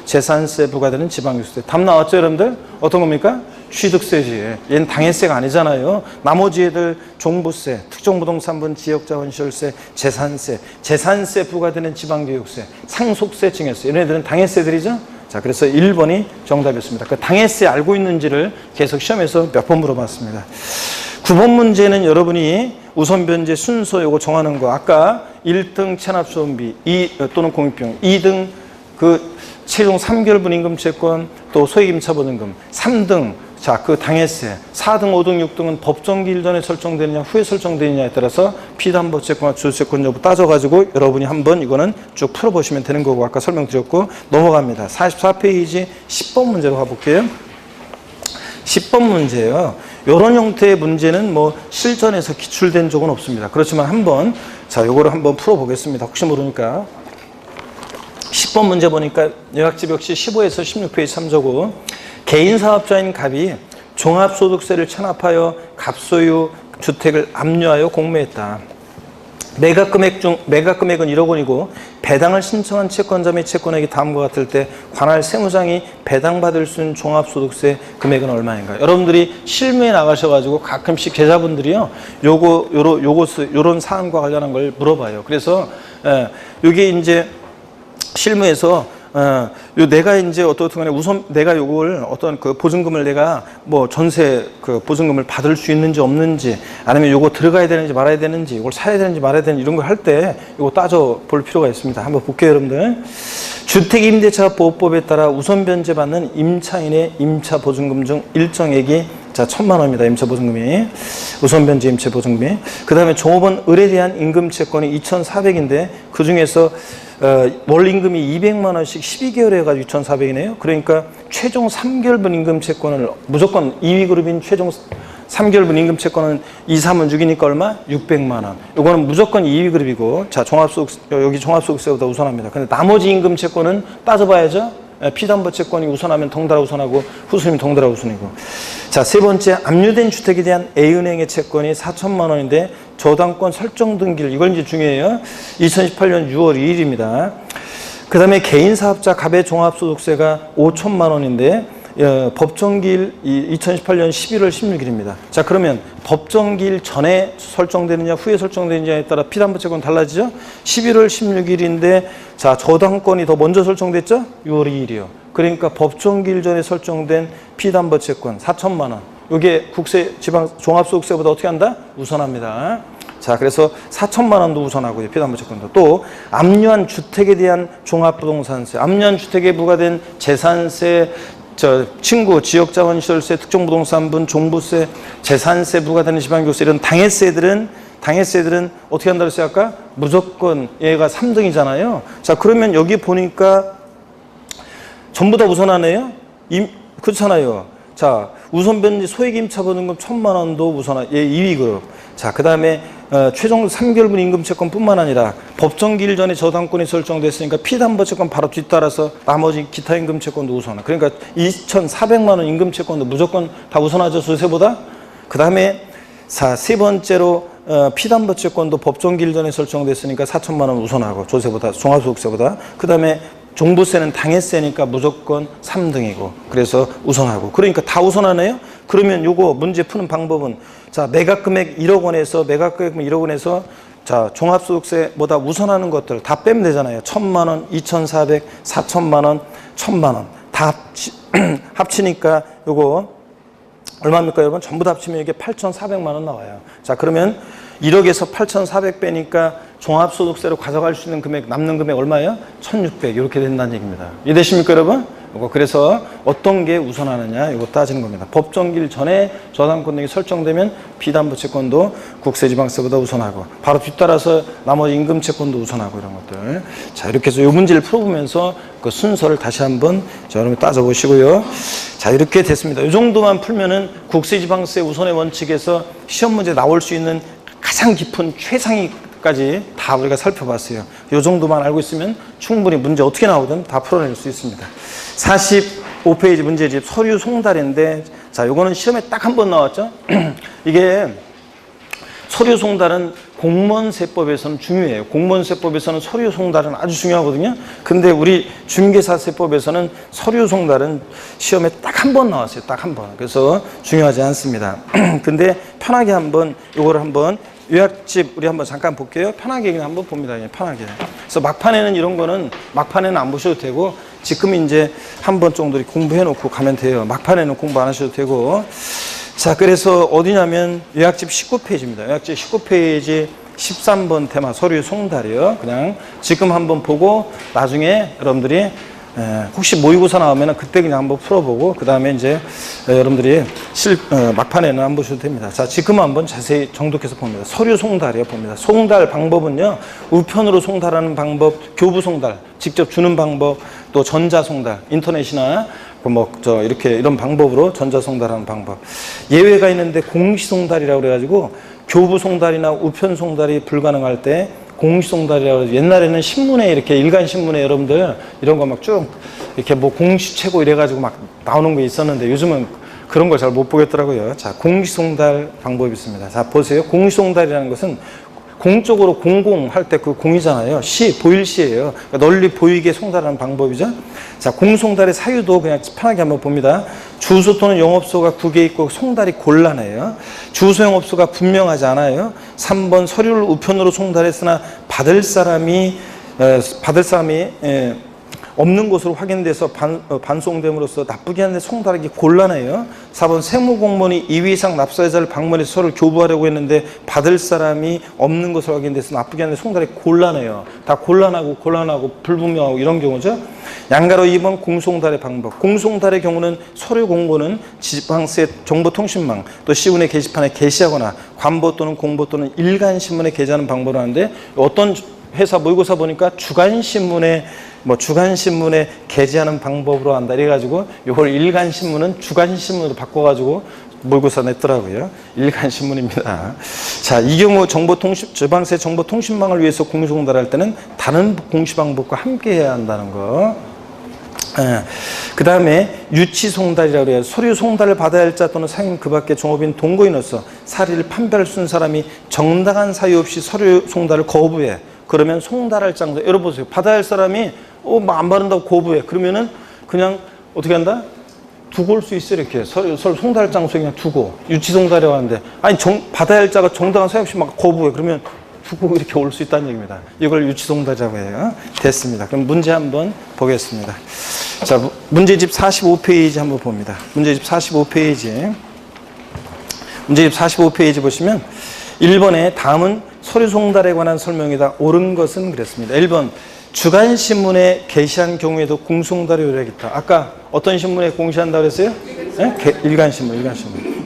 재산세 부과되는 지방교수세. 답 나왔죠, 여러분들? 어떤 겁니까? 취득세지. 얘는 당해세가 아니잖아요. 나머지 애들 종부세, 특정부동산분 지역자원시설세, 재산세, 재산세 부과되는 지방교육세, 상속세, 증여세. 이런 애들은 당해세들이죠. 자, 그래서 1번이 정답이었습니다. 그 당해세 알고 있는지를 계속 시험에서 몇 번 물어봤습니다. 9번 문제는 여러분이 우선 변제 순서 요거 정하는 거. 아까 1등 체납소음비 또는 공익비용, 2등 그 최종 3개월분 임금채권, 또 소액임차보증금, 3등 자, 그 당해세, 4등, 5등, 6등은 법정기일 전에 설정되느냐 후에 설정되느냐에 따라서 피담보채권과 주도채권 여부 따져가지고 여러분이 한번 이거는 쭉 풀어보시면 되는 거고, 아까 설명드렸고 넘어갑니다. 44페이지 10번 문제로 가볼게요. 10번 문제예요. 이런 형태의 문제는 뭐 실전에서 기출된 적은 없습니다. 그렇지만 한번 자, 요거를 한번 풀어보겠습니다. 혹시 모르니까. 10번 문제 보니까 요약집 역시 15에서 16페이지 참조고, 개인사업자인 갑이 종합소득세를 체납하여 갑소유 주택을 압류하여 공매했다. 매각금액은 1억 원이고 배당을 신청한 채권자 및 채권액이 다음과 같을 때 관할 세무장이 배당받을 수 있는 종합소득세 금액은 얼마인가? 여러분들이 실무에 나가셔가지고 가끔씩 계좌분들이요, 요런 사안과 관련한 걸 물어봐요. 그래서 요게 이제 실무에서 내가 이제 어떻든 간에 우선 내가 요걸 어떤 그 보증금을 내가 뭐 전세 그 보증금을 받을 수 있는지 없는지, 아니면 요거 들어가야 되는지 말아야 되는지, 이걸 사야 되는지 말아야 되는지 이런 걸 할 때 요거 따져 볼 필요가 있습니다. 한번 볼게요, 여러분들. 주택임대차보호법에 따라 우선 변제받는 임차인의 임차 보증금 중 일정액이 자 1,000만 원입니다. 임차 보증금이, 우선 변제 임차 보증금이. 그 다음에 종업원 을에 대한 임금채권이 2,400인데 그 중에서 월 임금이 200만 원씩 12개월 해가지고 2,400이네요. 그러니까 최종 3개월분 임금채권을 무조건 2위 그룹인 최종 3개월분 임금채권은 2, 3은 6이니까 얼마? 600만 원. 이거는 무조건 2위 그룹이고, 자, 여기 종합소득세보다 우선합니다. 근데 나머지 임금채권은 따져봐야죠. 피담보채권이 우선하면 덩달아 우선하고 후순위면 덩달아 우선이고. 자, 세 번째, 압류된 주택에 대한 A은행의 채권이 4천만 원인데 저당권 설정 등기를, 이걸 이제 중요해요. 2018년 6월 2일입니다. 그 다음에 개인사업자 갑의 종합소득세가 5천만 원인데 법정기일 2018년 11월 16일입니다. 자, 그러면 법정기일 전에 설정되느냐 후에 설정되느냐에 따라 피담보채권 달라지죠. 11월 16일인데 자, 저당권이 더 먼저 설정됐죠. 6월 2일이요. 그러니까 법정기일 전에 설정된 피담보채권 4천만 원, 이게 국세 지방 종합소득세보다 어떻게 한다? 우선합니다. 자, 그래서 4천만 원도 우선하고요. 피담보채권도. 또 압류한 주택에 대한 종합부동산세, 압류한 주택에 부과된 재산세, 친구, 지역자원시설세, 특정부동산분, 종부세, 재산세 부과되는 지방교육세, 이런 당해세들은 어떻게 한다고 했어요? 아까 무조건 얘가 3등이잖아요. 자, 그러면 여기 보니까 전부 다 우선하네요. 그렇잖아요. 자, 우선변제 소액임차보증금 1,000만 원도 우선하, 얘 2위 그룹. 자, 그 다음에 최종 3개월분 임금채권뿐만 아니라 법정기일 전에 저당권이 설정됐으니까 피담보채권 바로 뒤따라서 나머지 기타 임금채권도 우선하. 그러니까 2,400만 원 임금채권도 무조건 다 우선하죠, 조세보다. 그 다음에 세 번째로 피담보채권도 법정기일 전에 설정됐으니까 4천만 원 우선하고, 조세보다, 종합소득세보다. 그 다음에 종부세는 당해세니까 무조건 3등이고, 그래서 우선하고. 그러니까 다 우선하네요. 그러면 요거 문제 푸는 방법은, 자, 매각금액 1억 원에서 자, 종합소득세보다 우선하는 것들 다 빼면 되잖아요. 1,000만 원, 2,400, 4천만 원, 1,000만 원 다 합치니까 요거 얼마입니까, 여러분? 전부 다 합치면 이게 8,400만 원 나와요. 자, 그러면 1억에서 8,400 빼니까 종합소득세로 가져갈 수 있는 금액, 남는 금액 얼마예요? 1,600 이렇게 된다는 얘기입니다. 이해되십니까, 여러분? 그래서 어떤 게 우선하느냐 이거 따지는 겁니다. 법정기일 전에 저당권 등이 설정되면 피담보채권도 국세지방세보다 우선하고, 바로 뒤따라서 나머지 임금채권도 우선하고, 이런 것들. 자, 이렇게 해서 이 문제를 풀어보면서 그 순서를 다시 한번 여러분 따져보시고요. 자, 이렇게 됐습니다. 이 정도만 풀면은 국세지방세 우선의 원칙에서 시험 문제 나올 수 있는 가장 깊은 최상위까지 다 우리가 살펴봤어요. 이 정도만 알고 있으면 충분히 문제 어떻게 나오든 다 풀어낼 수 있습니다. 45페이지 문제집 서류 송달인데, 자, 요거는 시험에 딱 한 번 나왔죠. 이게 서류 송달은 공무원세법에서는 중요해요. 공무원세법에서는 서류 송달은 아주 중요하거든요. 근데 우리 중개사세법에서는 서류 송달은 시험에 딱 한 번 나왔어요. 딱 한 번. 그래서 중요하지 않습니다. 근데 편하게 한번 요거를 한번 요약집 우리 한번 잠깐 볼게요. 편하게 그냥 한번 봅니다. 그냥 편하게. 그래서 막판에는 이런 거는 막판에는 안 보셔도 되고 지금 이제 한 번 정도 공부해 놓고 가면 돼요. 막판에는 공부 안 하셔도 되고. 자, 그래서 어디냐면 요약집 19페이지입니다. 요약집 19페이지 13번 테마 서류 송달이요. 그냥 지금 한번 보고 나중에 여러분들이 혹시 모의고사 나오면 그때 그냥 한번 풀어보고 그 다음에 이제 여러분들이 막판에는 안 보셔도 됩니다. 자, 지금 한번 자세히 정독해서 봅니다. 서류 송달이요. 봅니다. 송달 방법은요. 우편으로 송달하는 방법, 교부 송달, 직접 주는 방법, 또 전자 송달, 인터넷이나 이렇게 이런 방법으로 전자 송달하는 방법. 예외가 있는데 공시 송달이라고 그래가지고 교부 송달이나 우편 송달이 불가능할 때 공시 송달이라고 해서 옛날에는 신문에 이렇게 일간 신문에 여러분들 이런 거 막 쭉 이렇게 뭐 공시 최고 이래가지고 막 나오는 거 있었는데 요즘은 그런 걸 잘 못 보겠더라고요. 자, 공시 송달 방법이 있습니다. 자, 보세요. 공시 송달이라는 것은 공적으로 공공할 때 그 공이잖아요. 보일시예요. 그러니까 널리 보이게 송달하는 방법이죠. 자, 공송달의 사유도 그냥 편하게 한번 봅니다. 주소 또는 영업소가 국에 있고 송달이 곤란해요. 주소 영업소가 분명하지 않아요. 3번 서류를 우편으로 송달했으나 받을 사람이 없는 것으로 확인돼서 반송됨으로써 나쁘게 하는데 송달하기 곤란해요. 4번 세무공무원이 2위 이상 납사자를 방문해서 서류를 교부하려고 했는데 받을 사람이 없는 것으로 확인돼서 나쁘게 하는데 송달하기 곤란해요. 다 곤란하고 불분명하고 이런 경우죠. 양가로 2번 공송달의 방법. 공송달의 경우는 서류 공고는 지방세 정보통신망 또 시운회 게시판에 게시하거나 관보 또는 공보 또는 일간신문에 게재하는 방법을 하는데 어떤 회사 모의고사 보니까 주간신문에 게재하는 방법으로 한다. 이래가지고 이걸 일간신문은 주간신문으로 바꿔가지고 모의고사 냈더라고요. 일간신문입니다. 자, 이 경우 지방세 정보통신망을 위해서 공송달할 때는 다른 공시 방법과 함께 해야 한다는 거. 그 다음에 유치송달이라고 해요. 서류 송달을 받아야 할 자 또는 상인 그 밖에 종업인 동거인으로서 사리를 판별할 수 있는 사람이 정당한 사유 없이 서류 송달을 거부해. 그러면 송달할 장소, 여러분 보세요. 받아야 할 사람이 안 받는다고 거부해. 그러면은 그냥 어떻게 한다? 두고 올 수 있어. 이렇게 서류 송달 장소에 그냥 두고. 유치송달이라고 하는데 아니 받아야 할 자가 정당한 사유 없이 막 거부해. 그러면 두고 이렇게 올 수 있다는 얘기입니다. 이걸 유치송달이라고 해요. 됐습니다. 그럼 문제 한번 보겠습니다. 자, 문제집 45페이지 한번 봅니다. 문제집 45페이지. 문제집 45페이지 보시면 1번에 다음은 서류 송달에 관한 설명이다. 옳은 것은 그랬습니다. 1번 주간신문에 게시한 경우에도 공송달이 요약했다. 아까 어떤 신문에 공시한다고 그랬어요? 네? 일간신문.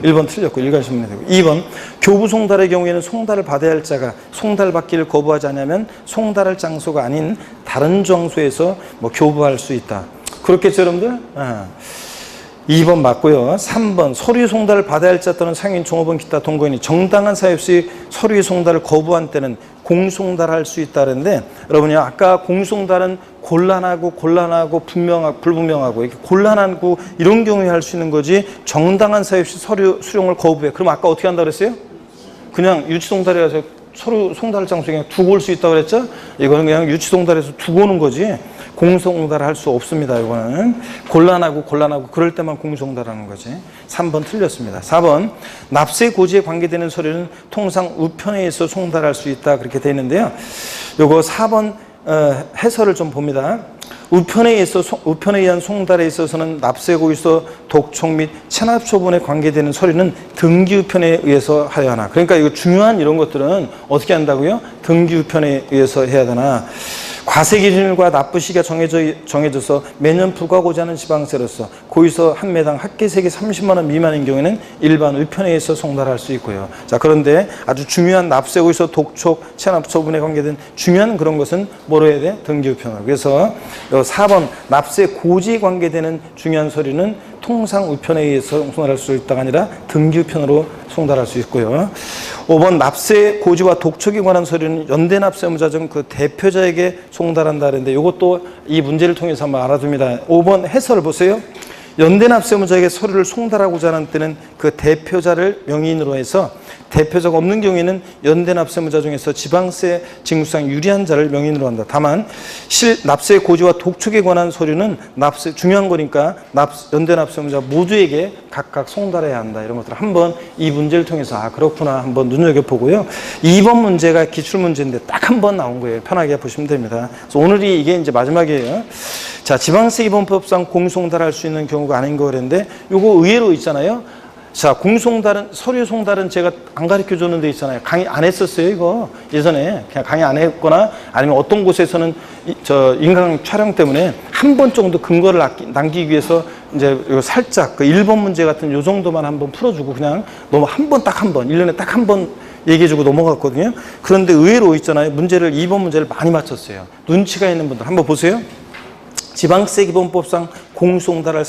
1번 틀렸고 일간신문에 되고. 2번 교부송달의 경우에는 송달을 받아야 할 자가 송달 받기를 거부하지 않으면 송달할 장소가 아닌 다른 장소에서 교부할 수 있다. 그렇겠죠, 여러분들? 2번 맞고요. 3번 서류 송달을 받아야 할 자 또는 상인, 종업원, 기타 동거인이 정당한 사유 없이 서류 송달을 거부한 때는 공송달할 수 있다는데 여러분이 아까 공송달은 곤란하고 불분명하고 이렇게 곤란하고 이런 경우에 할 수 있는 거지 정당한 사유 없이 서류 수령을 거부해. 그럼 아까 어떻게 한다고 그랬어요? 그냥 유치송달이라서 서류 송달 장소에 그냥 두고 올 수 있다고 그랬죠? 이거는 그냥 유치송달에서 두고 오는 거지 공송달을 할 수 없습니다. 이거는 곤란하고 그럴 때만 공송달하는 거지. 3번 틀렸습니다. 4번 납세 고지에 관계되는 서류는 통상 우편에 의해서 송달할 수 있다. 그렇게 되어 있는데요. 요거 4번 해설을 좀 봅니다. 우편에 의한 송달에 있어서는 납세고지서 독촉 및 체납처분에 관계되는 서류는 등기우편에 의해서 하여야 하나. 그러니까 이거 중요한 이런 것들은 어떻게 한다고요? 등기우편에 의해서 해야 되나. 과세기준일과 납부 시기가 정해져서 매년 부과하고자 하는 지방세로서 고유서 한 매당 합계세액이 30만 원 미만인 경우에는 일반 우편에 의해서 송달할 수 있고요. 자, 그런데 아주 중요한 납세고유서 독촉, 체납처분에 관계된 중요한 그런 것은 뭐로 해야 돼? 등기우편으로. 그래서 4번 납세고지에 관계되는 중요한 서류는 통상 우편에 의해서 송달할 수 있다가 아니라 등기우편으로 송달할 수 있고요. 5번 납세 고지와 독촉에 관한 서류는 연대납세의무자 중 그 대표자에게 송달한다 그랬는데 이것도 이 문제를 통해서 한번 알아둡니다. 5번 해설을 보세요. 연대납세의무자에게 서류를 송달하고자 하는 때는 그 대표자를 명의인으로 해서 대표적 없는 경우에는 연대 납세무자 중에서 지방세 징수상 유리한 자를 명인으로 한다. 다만 납세 고지와 독촉에 관한 서류는 납세 중요한 거니까 연대 납세무자 모두에게 각각 송달해야 한다. 이런 것들 한번 이 문제를 통해서 그렇구나 한번 눈여겨보고요. 2번 문제가 기출문제인데 딱 한 번 나온 거예요. 편하게 보시면 됩니다. 그래서 오늘이 이게 이제 마지막이에요. 자, 지방세 입원법상 공송달할 수 있는 경우가 아닌 거 그랬는데 요거 의외로 있잖아요. 자, 공송달은, 서류 송달은 제가 안 가르쳐 줬는데 있잖아요. 강의 안 했었어요, 이거. 예전에. 그냥 강의 안 했거나 아니면 어떤 곳에서는 인강 촬영 때문에 한 번 정도 근거를 남기기 위해서 이제 살짝 그 1번 문제 같은 요 정도만 한번 풀어주고 그냥 너무 한 번 딱 한 번, 1년에 딱 한 번 얘기해주고 넘어갔거든요. 그런데 의외로 있잖아요. 2번 문제를 많이 맞췄어요. 눈치가 있는 분들 한번 보세요. 지방세 기본법상 공송달을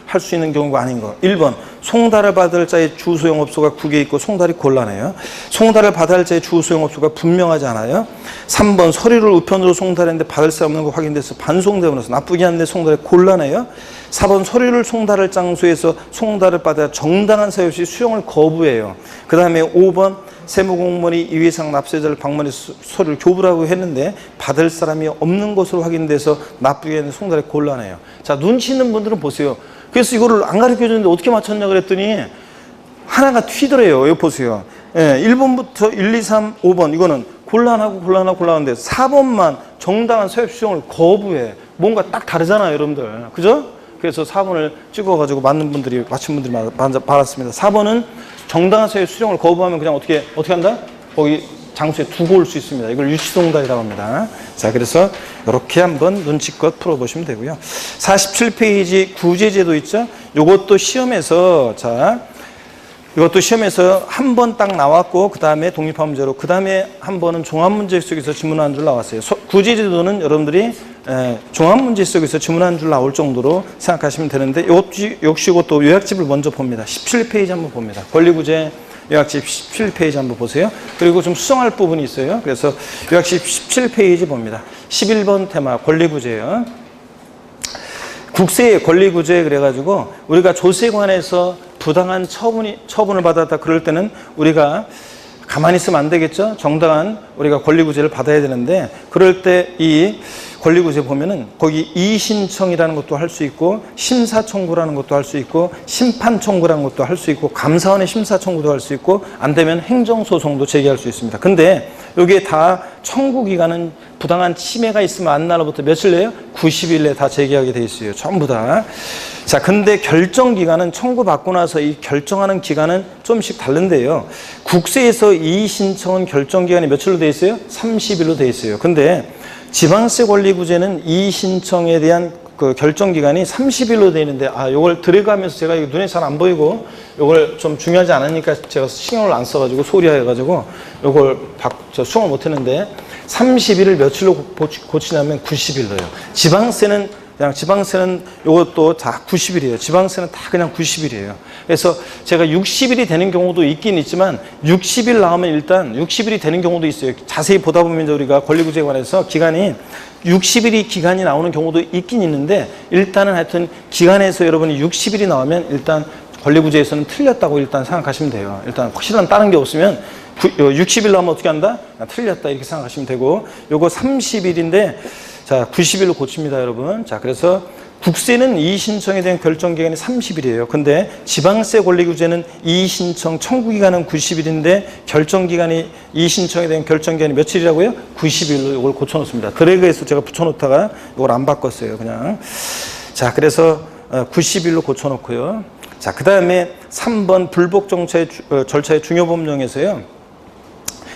할 수 있는 경우가 아닌 거. 1번, 송달을 받을 자의 주소용업소가 국에 있고 송달이 곤란해요. 송달을 받아야 할 자의 주소용업소가 분명하지 않아요. 3번, 서류를 우편으로 송달했는데 받을 사 없는 거 확인돼서 반송되면서 나쁘게 하는데 송달이 곤란해요. 4번, 서류를 송달할 장소에서 송달을 받아야 정당한 사유 없이 수용을 거부해요. 그 다음에 5번, 세무공무원이 이회상 납세자를 방문해서 서류를 교부라고 했는데 받을 사람이 없는 것으로 확인돼서 나쁘게 하는 송달이 곤란해요. 자, 눈치 있는 분들은 보세요. 그래서 이거를 안 가르쳐 줬는데 어떻게 맞췄냐 그랬더니 하나가 튀더래요. 여기 보세요. 1번부터 1, 2, 3, 5번 이거는 곤란한데 4번만 정당한 사유 수용을 거부해. 뭔가 딱 다르잖아요, 여러분들. 그죠? 그래서 4번을 찍어가지고 맞춘 분들이 많았습니다. 4번은 정당한 사유 수용을 거부하면 그냥 어떻게 한다? 거기 장소에 두고 올 수 있습니다. 이걸 유치송달이라고 합니다. 자, 그래서 이렇게 한번 눈치껏 풀어보시면 되고요. 47페이지 구제제도 있죠? 이것도 시험에서 한 번 딱 나왔고 그 다음에 독립화 문제로 그 다음에 한 번은 종합문제 속에서 지문 한 줄 나왔어요. 구제제도는 여러분들이 종합문제 속에서 지문 한 줄 나올 정도로 생각하시면 되는데 역시 이것도 요약집을 먼저 봅니다. 17페이지 한번 봅니다. 권리구제 요약집 17페이지 한번 보세요. 그리고 좀 수정할 부분이 있어요. 그래서 요약집 17페이지 봅니다. 11번 테마 권리구제요. 국세의 권리구제 그래가지고 우리가 조세관에서 부당한 처분을 받았다 그럴 때는 우리가 가만히 있으면 안 되겠죠. 정당한 우리가 권리구제를 받아야 되는데 그럴 때 이 권리구제 보면은 거기 이의신청이라는 것도 할 수 있고 심사청구라는 것도 할 수 있고 심판청구라는 것도 할 수 있고 감사원의 심사청구도 할 수 있고 안 되면 행정소송도 제기할 수 있습니다. 근데 여기에 다 청구기간은 부당한 침해가 있으면 안 날로부터 며칠 내요? 90일 내에 다 제기하게 돼 있어요. 전부 다. 자, 근데 결정기간은 청구받고 나서 이 결정하는 기간은 좀씩 다른데요. 국세에서 이의신청은 결정기간이 며칠로 돼 있어요? 30일로 돼 있어요. 근데 지방세 권리구제는 이의신청에 대한 그 결정기간이 30일로 돼 있는데 요걸 들어가면서 제가 이거 눈에 잘 안 보이고 요걸 좀 중요하지 않으니까 제가 신경을 안 써가지고 소리해가지고 요걸 수정을 못 했는데 30일을 며칠로 고치냐면 90일로요. 지방세는 요것도 다 90일이에요. 지방세는 다 그냥 90일이에요. 그래서 제가 60일이 되는 경우도 있긴 있지만 60일 나오면 일단 60일이 되는 경우도 있어요. 자세히 보다 보면 우리가 권리구제에 관해서 기간이 60일이 기간이 나오는 경우도 있긴 있는데 일단은 하여튼 기간에서 여러분이 60일이 나오면 일단 권리구제에서는 틀렸다고 일단 생각하시면 돼요. 일단 확실한 다른 게 없으면 60일 나오면 어떻게 한다? 틀렸다 이렇게 생각하시면 되고 요거 30일인데 자, 90일로 고칩니다, 여러분. 자, 그래서 국세는 이의신청에 대한 결정기간이 30일이에요. 근데 지방세 권리구제는 이의신청 청구기간은 90일인데 결정기간이 이의신청에 대한 결정기간이 며칠이라고요? 90일로 이걸 고쳐놓습니다. 드래그해서 제가 붙여놓다가 이걸 안 바꿨어요, 그냥. 자, 그래서 90일로 고쳐놓고요. 자, 그 다음에 3번 불복 절차의 중요 법령에서요.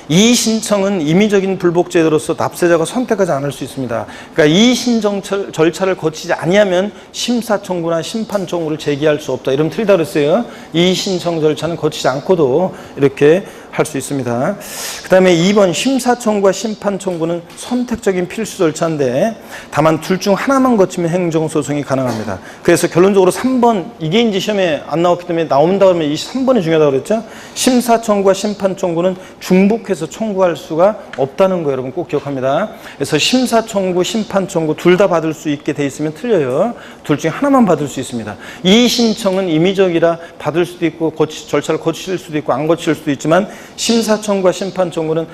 이의신청은 임의적인 불복제도로서 납세자가 선택하지 않을 수 있습니다. 그러니까 이의신청 절차를 거치지 아니하면 심사청구나 심판청구를 제기할 수 없다. 이러면 틀리다 그랬어요. 이의신청 절차는 거치지 않고도 이렇게 할 수 있습니다. 그 다음에 2번 심사청구와 심판청구는 선택적인 필수 절차인데 다만 둘 중 하나만 거치면 행정소송이 가능합니다. 그래서 결론적으로 3번 이게 이제 시험에 안 나왔기 때문에 나온다 그러면 이 3번이 중요하다고 그랬죠. 심사청구와 심판청구는 중복해서 청구할 수가 없다는 거 여러분 꼭 기억합니다. 그래서 심사청구, 심판청구 둘 다 받을 수 있게 돼 있으면 틀려요. 둘 중에 하나만 받을 수 있습니다. 이의신청은 임의적이라 받을 수도 있고 절차를 거칠 수도 있고 안 거칠 수도 있지만 심사 청구와 심판 청구는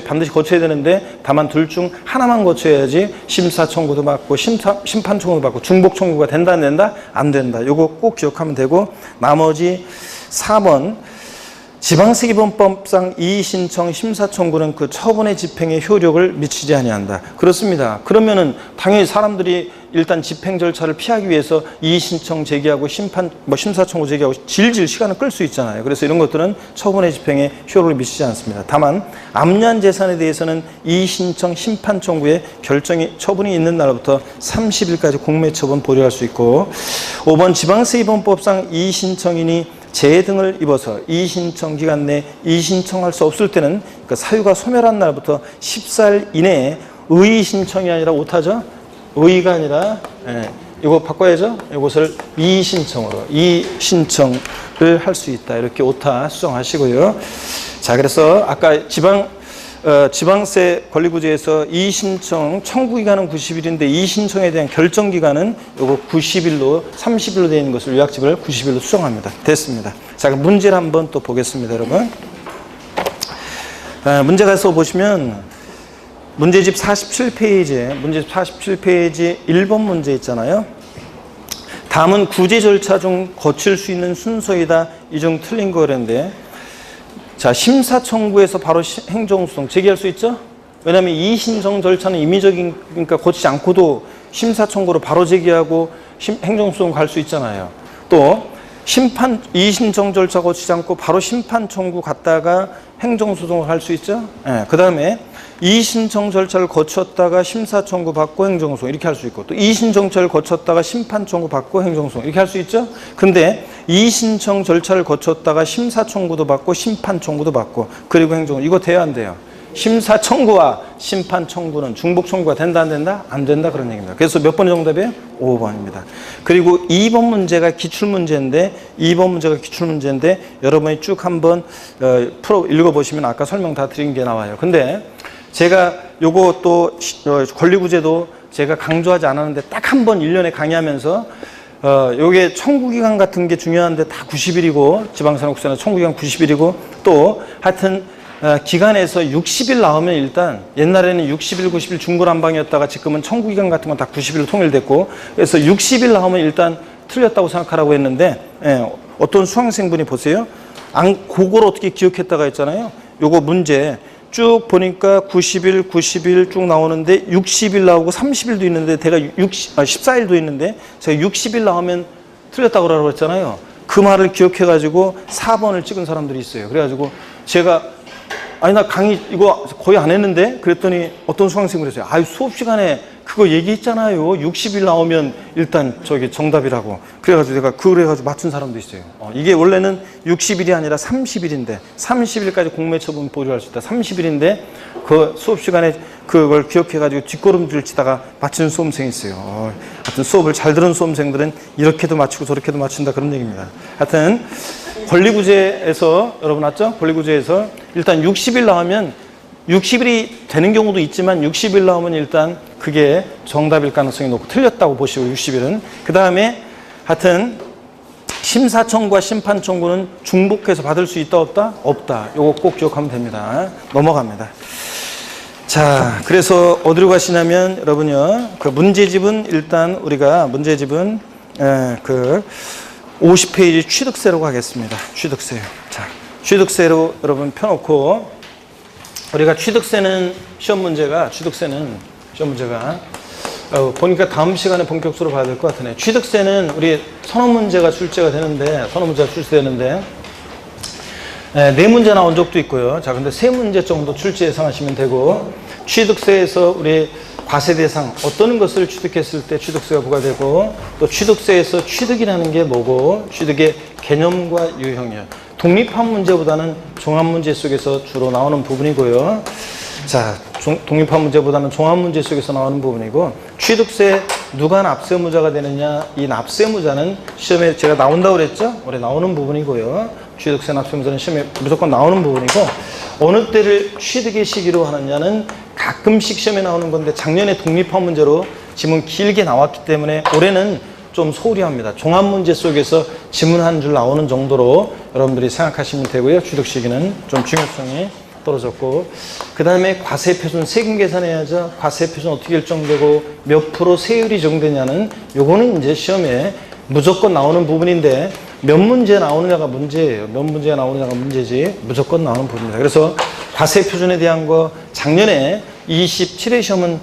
반드시 거쳐야 되는데 다만 둘 중 하나만 거쳐야지 심사 청구도 받고 심판 청구도 받고 중복 청구가 된다 안 된다? 안 된다. 요거 꼭 기억하면 되고 나머지 4번 지방세기본법상 이의신청 심사청구는 그 처분의 집행에 효력을 미치지 아니한다. 그렇습니다. 그러면은 당연히 사람들이 일단 집행 절차를 피하기 위해서 이의신청 제기하고 심사청구 제기하고 질질 시간을 끌 수 있잖아요. 그래서 이런 것들은 처분의 집행에 효력을 미치지 않습니다. 다만 압류한 재산에 대해서는 이의신청 심판청구의 처분이 있는 날부터 30일까지 공매처분 보류할 수 있고 5번 지방세기본법상 이의신청인이 재해 등을 입어서 이의신청 기간 내 이의신청할 수 없을 때는 그 사유가 소멸한 날부터 14일 이내에 의의신청이 아니라 오타죠? 의의가 아니라 이거 바꿔야죠? 이것을 이의신청으로 이의신청을 할 수 있다. 이렇게 오타 수정하시고요. 자, 그래서 아까 지방세 권리구제에서 이의신청 청구기간은 90일인데 이의신청에 대한 결정기간은 요거 90일로 30일로 되어 있는 것을 요약집을 90일로 수정합니다. 됐습니다. 자, 그럼 문제를 한번 또 보겠습니다, 여러분. 문제 가서 보시면 문제집 47페이지에 문제집 47페이지 1번 문제 있잖아요. 다음은 구제 절차 중 거칠 수 있는 순서이다. 이 중 틀린 거랬는데 자, 심사 청구에서 바로 행정소송 제기할 수 있죠? 왜냐하면 이의신청 절차는 임의적인, 그러니까 거치지 않고도 심사 청구로 바로 제기하고 행정소송 갈 수 있잖아요. 또 이의신청 절차 거치지 않고 바로 심판 청구 갔다가 행정소송을 할 수 있죠? 그 다음에 이의신청 절차를 거쳤다가 심사 청구 받고 행정소송 이렇게 할 수 있고 또 이의신청 절차를 거쳤다가 심판 청구 받고 행정소송 이렇게 할 수 있죠? 근데 이의신청 절차를 거쳤다가 심사 청구도 받고 심판 청구도 받고 그리고 행정소송 이거 돼야 안 돼요? 심사 청구와 심판 청구는 중복 청구가 된다 안 된다? 안 된다 그런 얘기입니다. 그래서 몇 번이 정답이에요? 5번입니다. 그리고 2번 문제가 기출문제인데 여러분이 쭉 한번 읽어보시면 아까 설명 다 드린 게 나와요. 근데 제가 요거 또 권리구제도 제가 강조하지 않았는데 딱 한 번 1년에 강의하면서 요게 청구기간 같은 게 중요한데 다 90일이고 지방산업국세나 청구기간 90일이고 또 하여튼 기간에서 60일 나오면 일단 옛날에는 60일, 90일 중구난방이었다가 지금은 청구기간 같은 건 다 90일로 통일됐고 그래서 60일 나오면 일단 틀렸다고 생각하라고 했는데 어떤 수강생분이 보세요. 그걸 어떻게 기억했다가 했잖아요. 요거 문제 쭉 보니까 90일 쭉 나오는데 60일 나오고 30일도 있는데 제가 14일도 있는데 제가 60일 나오면 틀렸다고 그러라고 했잖아요. 그 말을 기억해가지고 4번을 찍은 사람들이 있어요. 그래가지고 제가 아니 나 강의 이거 거의 안 했는데 그랬더니 어떤 수강생이 그랬어요. 아유 수업 시간에 그거 얘기했잖아요. 60일 나오면 일단 저기 정답이라고. 그래가지고 내가 그래가지고 맞춘 사람도 있어요. 이게 원래는 60일이 아니라 30일인데 30일까지 공매처분 보류할 수 있다. 30일인데 그 수업 시간에 그걸 기억해가지고 뒷걸음질 치다가 맞춘 수험생이 있어요. 하여튼 수업을 잘 들은 수험생들은 이렇게도 맞추고 저렇게도 맞춘다 그런 얘기입니다. 하여튼 권리구제에서 여러분 왔죠? 권리구제에서 일단 60일 나오면 60일이 되는 경우도 있지만 60일 나오면 일단 그게 정답일 가능성이 높고 틀렸다고 보시고 60일은 그 다음에 하여튼 심사청구와 심판청구는 중복해서 받을 수 있다 없다? 없다. 요거 꼭 기억하면 됩니다. 넘어갑니다. 자, 그래서 어디로 가시냐면 여러분요 그 문제집은 일단 우리가 문제집은 그 50페이지 취득세로 가겠습니다. 취득세. 자, 취득세로 여러분 펴놓고 우리가 취득세는 시험 문제가 보니까 다음 시간에 본격적으로 봐야 될 것 같으네. 취득세는 우리 선언 문제가 출제되는데 네 문제 나온 적도 있고요. 자, 근데 세 문제 정도 출제 예상하시면 되고 취득세에서 우리 과세 대상 어떤 것을 취득했을 때 취득세가 부과되고 또 취득세에서 취득이라는 게 뭐고 취득의 개념과 유형이요. 독립한 문제보다는 종합 문제 속에서 주로 나오는 부분이고요. 자, 독립한 문제보다는 종합 문제 속에서 나오는 부분이고 취득세 누가 납세무자가 되느냐 이 납세무자는 시험에 제가 나온다고 그랬죠? 올해 나오는 부분이고요. 취득세 납세무자는 시험에 무조건 나오는 부분이고 어느 때를 취득의 시기로 하느냐는 가끔씩 시험에 나오는 건데 작년에 독립한 문제로 지문 길게 나왔기 때문에 올해는 좀 소홀히 합니다. 종합 문제 속에서 지문 한 줄 나오는 정도로 여러분들이 생각하시면 되고요. 취득시기는 좀 중요성이 떨어졌고, 그 다음에 과세표준 세금 계산해야죠. 과세표준 어떻게 결정되고 몇 프로 세율이 정되냐는 요거는 이제 시험에 무조건 나오는 부분인데 몇 문제 나오느냐가 문제예요. 몇 문제가 나오느냐가 문제지 무조건 나오는 부분입니다. 그래서 과세표준에 대한 거 작년에 27회 시험은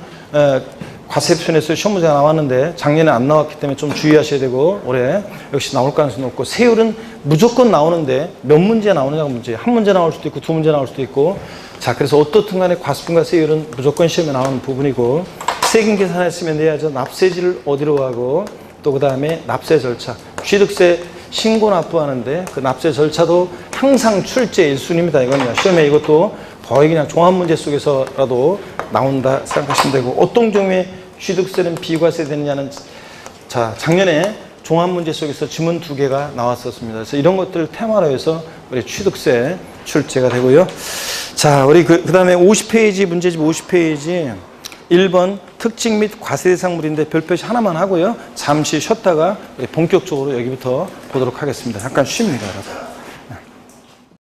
과세표준에서 시험 문제가 나왔는데 작년에 안 나왔기 때문에 좀 주의하셔야 되고 올해 역시 나올 가능성이 높고, 세율은 무조건 나오는데 몇 문제 나오느냐가 문제예요. 한 문제 나올 수도 있고 두 문제 나올 수도 있고. 자, 그래서 어떻든 간에 과세표준과 세율은 무조건 시험에 나오는 부분이고, 세금 계산했으면 내야죠. 납세지를 어디로 가고 또 그 다음에 납세 절차, 취득세 신고 납부하는데 그 납세 절차도 항상 출제 1순위입니다. 이거는 시험에 이것도 거의 그냥 종합 문제 속에서라도 나온다 생각하시면 되고, 어떤 경우에 취득세는 비과세 되느냐는, 자, 작년에 종합 문제 속에서 지문 2개가 나왔었습니다. 그래서 이런 것들을 테마로 해서 우리 취득세 출제가 되고요. 자, 우리 그 다음에 50페이지 문제집 50페이지 1번 특징 및 과세 대상물인데 별표시 하나만 하고요. 잠시 쉬었다가 우리 본격적으로 여기부터 보도록 하겠습니다. 잠깐 쉽니다, 여러분.